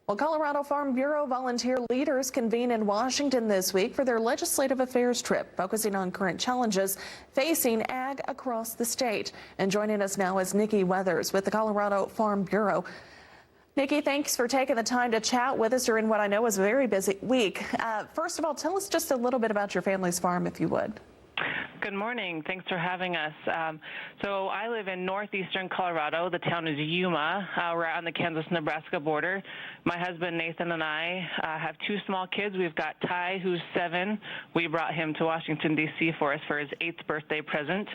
Well, Colorado Farm Bureau volunteer leaders convene in Washington this week for their legislative affairs trip, focusing on current challenges facing ag across the state. And joining us now is Nikki Weathers with the Colorado Farm Bureau. Nikki, thanks for taking the time to chat with us during what I know is a very busy week. First of all, tell us just a little bit about your family's farm, if you would. Good morning. Thanks for having us. So I live in northeastern Colorado. The town is Yuma. We're on the Kansas-Nebraska border. My husband Nathan and I have two small kids. We've got Ty, who's 7. We brought him to Washington, D.C. for his 8th birthday present.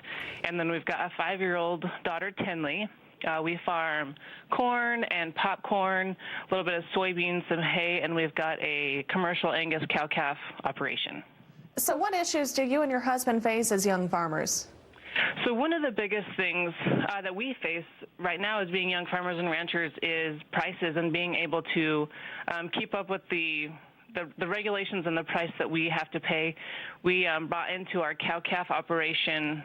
And then we've got a 5-year-old daughter, Tinley. We farm corn and popcorn, a little bit of soybeans, some hay, and we've got a commercial Angus cow-calf operation. So what issues do you and your husband face as young farmers? So one of the biggest things that we face right now as being young farmers and ranchers is prices and being able to keep up with the regulations and the price that we have to pay. We brought into our cow-calf operation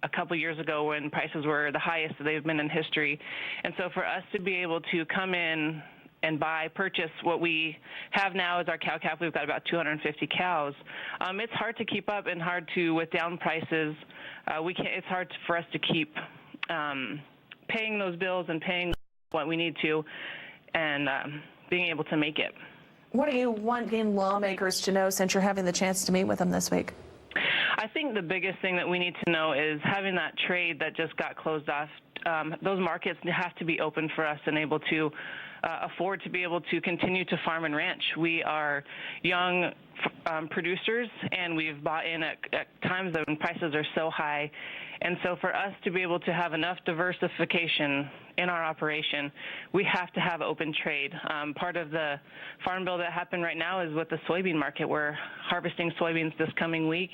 a couple years ago when prices were the highest that they've been in history. And so for us to be able to come in and purchase what we have now as our cow-calf, we've got about 250 cows. It's hard to keep up and hard to, with down prices, it's hard for us to keep paying those bills and paying what we need to and being able to make it. What do you want lawmakers to know since you're having the chance to meet with them this week? I think the biggest thing that we need to know is having that trade that just got closed off. Those markets have to be open for us and able to afford to be able to continue to farm and ranch. We are young producers, and we've bought in at times when prices are so high. And so for us to be able to have enough diversification in our operation, we have to have open trade. Part of the farm bill that happened right now is with the soybean market. We're harvesting soybeans this coming week,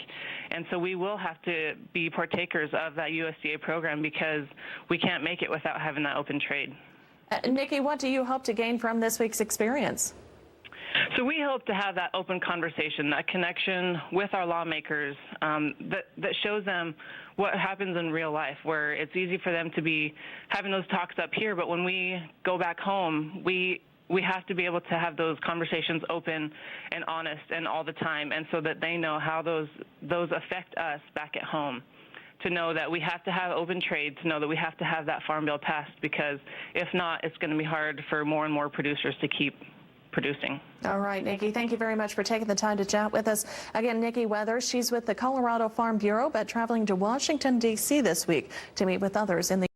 and so we will have to be partakers of that USDA program because we can't make it without having that open trade. Nikki, what do you hope to gain from this week's experience? So we hope to have that open conversation, that connection with our lawmakers that shows them what happens in real life, where it's easy for them to be having those talks up here, but when we go back home, we have to be able to have those conversations open and honest and all the time, and so that they know how those affect us back at home. To know that we have to have open trade, to know that we have to have that farm bill passed, because if not, it's going to be hard for more and more producers to keep producing. All right, Nikki, thank you very much for taking the time to chat with us. Again, Nikki Weathers, she's with the Colorado Farm Bureau, but traveling to Washington, D.C. this week to meet with others in the